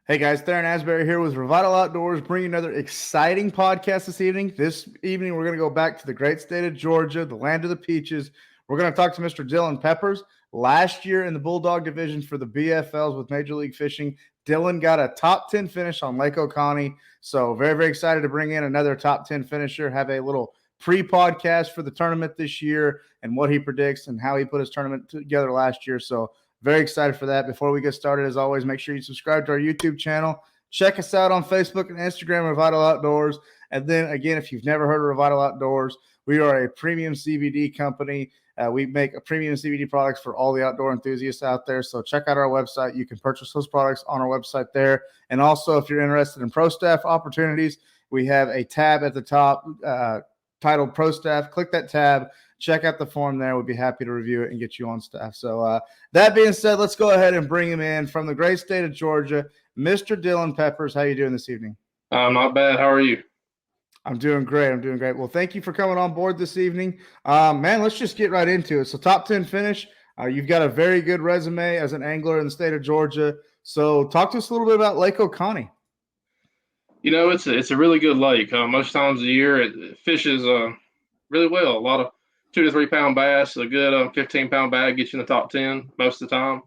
Hey guys, Theron Asbury here with Revital Outdoors, bringing another exciting podcast this evening. This evening, we're going to go back to the great state of Georgia, the land of the peaches. We're going to talk to Mr. Dillon Peppers. Last year in the Bulldog division for the BFLs with Major League Fishing, Dillon got a top 10 finish on Lake Oconee. So very, very excited to bring in another top 10 finisher, have a little pre-podcast for the tournament this year and what he predicts and how he put his tournament together last year. So very excited for that. Before we get started, as always, make sure you subscribe to our YouTube channel. Check us out on Facebook and Instagram, Revital Outdoors. And then again, if you've never heard of Revital Outdoors, we are a premium CBD company. We make a premium CBD products for all the outdoor enthusiasts out there. So check out our website. You can purchase those products on our website there. And also, if you're interested in pro staff opportunities, we have a tab at the top titled Pro Staff. Click that tab. Check out the form there. We'd be happy to review it and get you on staff. So that being said, let's go ahead and bring him in from the great state of Georgia, Mr. Dillon Peppers. How you doing this evening? Not bad. How are you? I'm doing great. Well, thank you for coming on board this evening. Man, let's just get right into it. So top 10 finish. You've got a very good resume as an angler in the state of Georgia. So talk to us a little bit about Lake Oconee. You know, it's a really good lake. Most times of the year, it fishes really well. A lot of 2 to 3 pound bass. A good 15-pound bag gets you in the top 10 most of the time.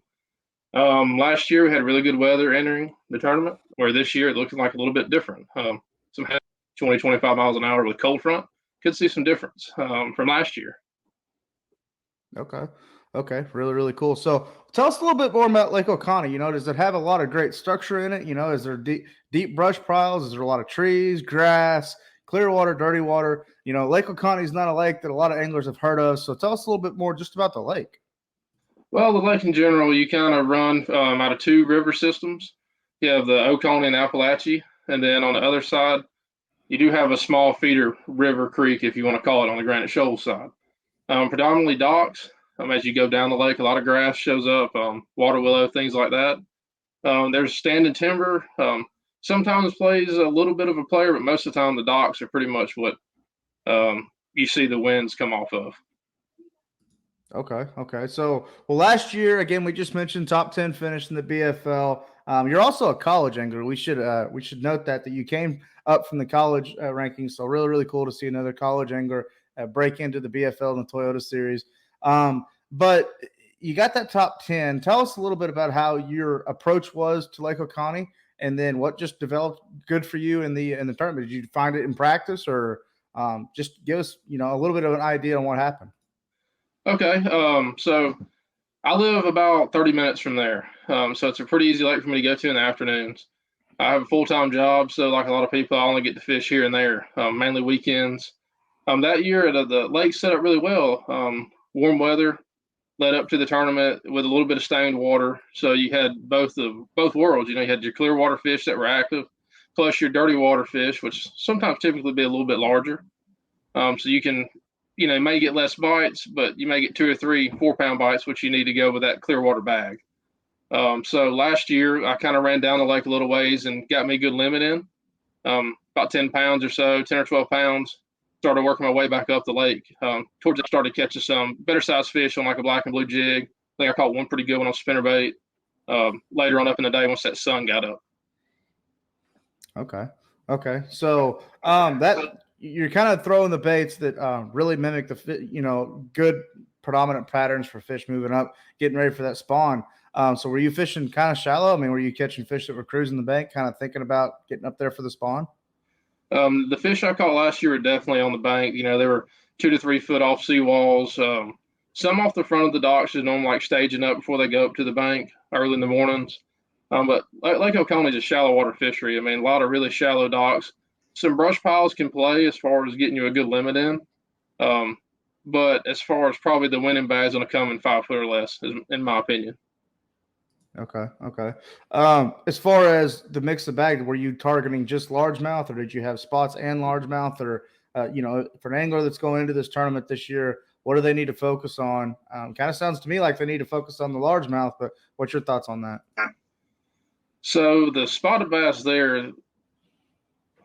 Last year, we had really good weather entering the tournament, where this year it looks like a little bit different. Some 20, 25 miles an hour with cold front. Could see some difference from last year. Okay. Really, really cool. So tell us a little bit more about Lake Oconee. You know, does it have a lot of great structure in it? You know, is there deep brush piles? Is there a lot of trees, grass, clear water, dirty water? You know, Lake Oconee is not a lake that a lot of anglers have heard of. So tell us a little bit more just about the lake. Well, the lake in general, you kind of run out of 2 river systems. You have the Oconee and Appalachie, and then on the other side, you do have a small feeder river creek, if you want to call it, on the Granite Shoals side. Predominantly docks. As you go down the lake, a lot of grass shows up, water willow, things like that. There's standing timber. Sometimes plays a little bit of a player, but most of the time the docks are pretty much what you see the winds come off of. Okay. So, well, last year, again, we just mentioned top 10 finish in the BFL. You're also a college angler. We should note that you came up from the college rankings. So really, really cool to see another college angler break into the BFL and the Toyota Series. But you got that top 10. Tell us a little bit about how your approach was to Lake Oconee, and then what just developed good for you in the tournament. Did you find it in practice, or just give us a little bit of an idea on what happened? Okay. So I live about 30 minutes from there. So it's a pretty easy lake for me to go to in the afternoons. I have a full-time job, so like a lot of people, I only get to fish here and there, mainly weekends. That year, the lake set up really well. Warm weather led up to the tournament with a little bit of stained water. So you had both worlds. You know, you had your clear water fish that were active, plus your dirty water fish, which sometimes typically be a little bit larger. So you can, may get less bites, but you may get 2 or 3 4-pound bites, which you need to go with that clear water bag. So last year, I kind of ran down the lake a little ways and got me a good limit in, about 10 pounds or so, 10 or 12 pounds. Started working my way back up the lake. Towards I started catching some better sized fish on like a black and blue jig. I think I caught one pretty good one on spinnerbait. Later on up in the day, once that sun got up. Okay. So that you're kind of throwing the baits that really mimic the good predominant patterns for fish moving up, getting ready for that spawn. So were you fishing kind of shallow? I mean, were you catching fish that were cruising the bank, kind of thinking about getting up there for the spawn? The fish I caught last year were definitely on the bank. You know, they were 2 to 3 foot off seawalls. Some off the front of the docks is normally like staging up before they go up to the bank early in the mornings. But Lake Oconee is a shallow water fishery. I mean, a lot of really shallow docks. Some brush piles can play as far as getting you a good limit in. But as far as probably the winning bag is going to come in 5 foot or less, in my opinion. Okay. As far as the mix of bag, were you targeting just largemouth, or did you have spots and largemouth? Or, for an angler that's going into this tournament this year, what do they need to focus on? Kind of sounds to me like they need to focus on the largemouth, but what's your thoughts on that? So the spotted bass there,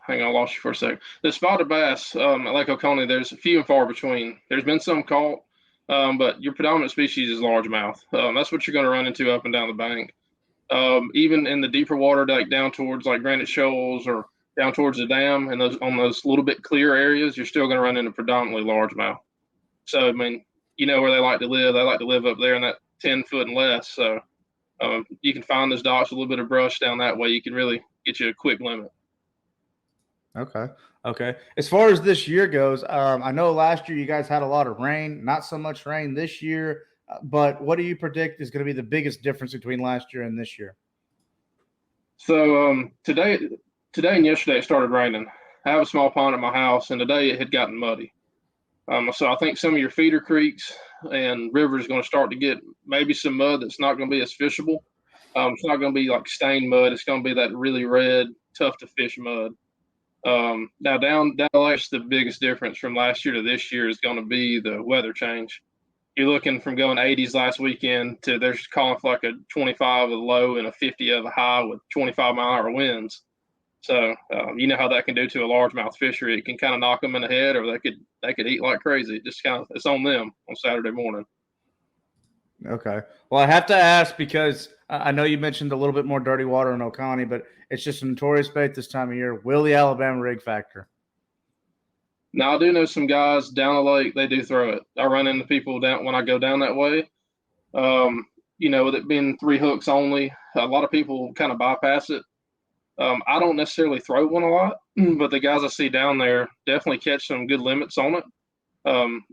hang on, I lost you for a sec. The spotted bass at Lake Oconee, there's few and far between. There's been some caught, but your predominant species is largemouth. That's what you're going to run into up and down the bank. Even in the deeper water, like down towards like Granite Shoals or down towards the dam, and those on those little bit clear areas, you're still going to run into predominantly largemouth. So I mean, you know where they like to live. They like to live up there in that 10 foot and less. So you can find those docks, a little bit of brush down that way. You can really get you a quick limit. Okay. Okay. As far as this year goes, I know last year you guys had a lot of rain, not so much rain this year, but what do you predict is going to be the biggest difference between last year and this year? So today and yesterday it started raining. I have a small pond at my house, and today it had gotten muddy. So I think some of your feeder creeks and rivers are going to start to get maybe some mud that's not going to be as fishable. It's not going to be like stained mud. It's going to be that really red, tough to fish mud. Now down last, the biggest difference from last year to this year is going to be the weather change. You're looking from going 80s last weekend to they're calling for like a 25 of a low and a 50 of a high with 25-mile-an-hour winds. So you know how that can do to a largemouth fishery. It can kind of knock them in the head, or they could eat like crazy. It just kind of it's on them on Saturday morning. Okay. Well, I have to ask because I know you mentioned a little bit more dirty water in Oconee, but it's just a notorious bait this time of year. Will the Alabama rig factor? Now I do know some guys down the lake. They do throw it. I run into people down when I go down that way. You know, with it being 3 hooks only, a lot of people kind of bypass it. I don't necessarily throw one a lot, but the guys I see down there definitely catch some good limits on it. Um,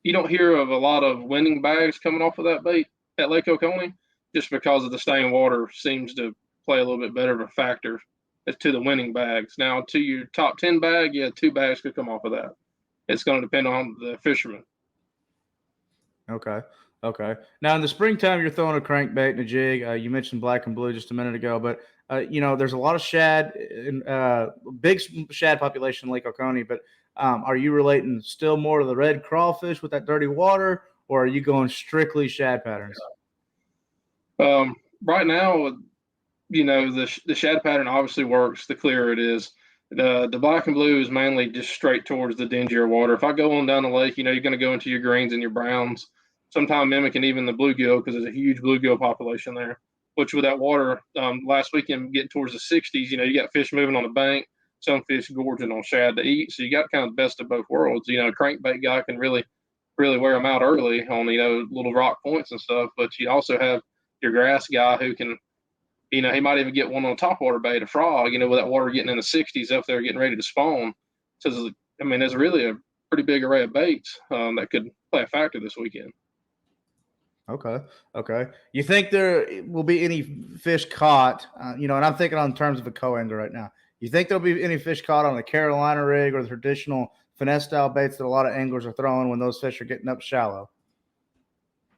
you don't hear of a lot of winning bags coming off of that bait at Lake Oconee, just because of the staying water seems to play a little bit better of a factor as to the winning bags. Now, to your top 10 bag, yeah, 2 bags could come off of that. It's going to depend on the fisherman. Okay. Okay. Now in the springtime, you're throwing a crankbait and a jig. You mentioned black and blue just a minute ago, but you know there's a lot of shad, big shad population in Lake Oconee. But are you relating still more to the red crawfish with that dirty water, or are you going strictly shad patterns? Right now, you know the shad pattern obviously works. The clearer it is, the black and blue is mainly just straight towards the dingier water. If I go on down the lake, you know you're going to go into your greens and your browns, sometimes mimicking even the bluegill because there's a huge bluegill population there. Which with that water, last weekend getting towards the 60s, you know you got fish moving on the bank, some fish gorging on shad to eat. So you got kind of the best of both worlds. You know, a crankbait guy can really wear them out early on little rock points and stuff. But you also have your grass guy who can, you know, he might even get one on a topwater bait, a frog, you know, with that water getting in the 60s up there getting ready to spawn. So, I mean, there's really a pretty big array of baits that could play a factor this weekend. Okay. Okay. You think there will be any fish caught, you know, and I'm thinking on terms of a coangler right now. You think there'll be any fish caught on the Carolina rig or the traditional finesse style baits that a lot of anglers are throwing when those fish are getting up shallow?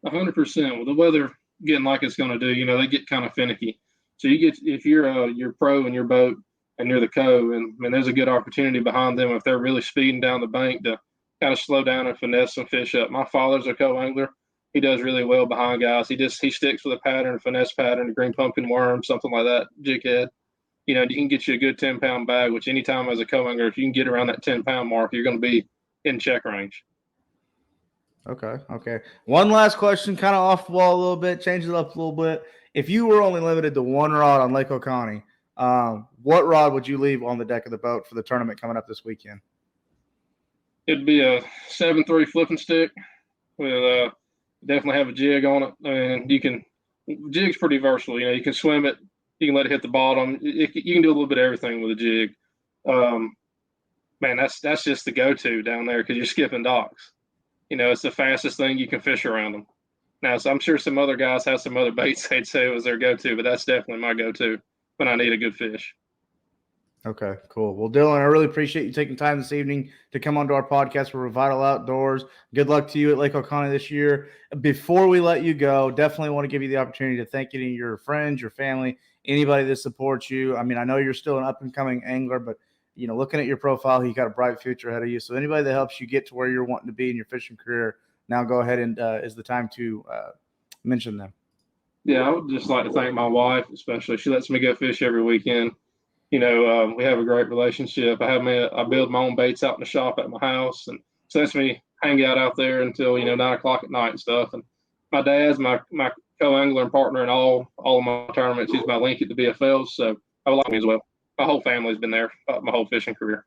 100%. With the weather getting like it's going to do, you know, they get kind of finicky. So if you're pro in your boat and you're the co, and I mean, there's a good opportunity behind them if they're really speeding down the bank to kind of slow down and finesse some fish up. My father's a co-angler. He does really well behind guys. He sticks with a pattern, a finesse pattern, a green pumpkin worm, something like that, jig head. You know, you can get you a good 10-pound bag, which anytime as a co-angler, if you can get around that 10-pound mark, you're going to be in check range. Okay. Okay. One last question, kind of off the wall a little bit, change it up a little bit. If you were only limited to one rod on Lake Oconee, what rod would you leave on the deck of the boat for the tournament coming up this weekend? It'd be a 7-3 flipping stick with definitely have a jig on it, and jig's pretty versatile. You know, you can swim it, you can let it hit the bottom. You can do a little bit of everything with a jig. Man, that's just the go-to down there because you're skipping docks. You know, it's the fastest thing you can fish around them. Now, so I'm sure some other guys have some other baits they'd say it was their go-to, but that's definitely my go-to when I need a good fish. Okay, cool. Well, Dillon, I really appreciate you taking time this evening to come onto our podcast for Revital Outdoors. Good luck to you at Lake Oconee this year. Before we let you go, definitely want to give you the opportunity to thank any of your friends, your family, anybody that supports you. I mean, I know you're still an up-and-coming angler, but, you know, looking at your profile, you got a bright future ahead of you. So anybody that helps you get to where you're wanting to be in your fishing career, now go ahead and is the time to mention them. Yeah, I would just like to thank my wife, especially. She lets me go fish every weekend. You know, we have a great relationship. I build my own baits out in the shop at my house, and so lets me hang out there until 9 o'clock at night and stuff. And my dad's my co-angler and partner in all of my tournaments. He's my link at the BFLs, so I would like me as well. My whole family's been there my whole fishing career.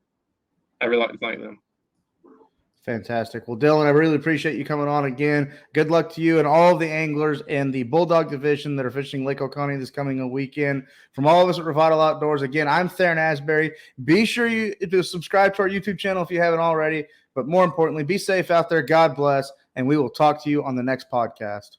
I really like to thank them. Fantastic. Well, Dillon, I really appreciate you coming on again. Good luck to you and all of the anglers in the Bulldog division that are fishing Lake Oconee this coming weekend. From all of us at Revital Outdoors, again, I'm Theron Asbury. Be sure to subscribe to our YouTube channel if you haven't already. But more importantly, be safe out there. God bless. And we will talk to you on the next podcast.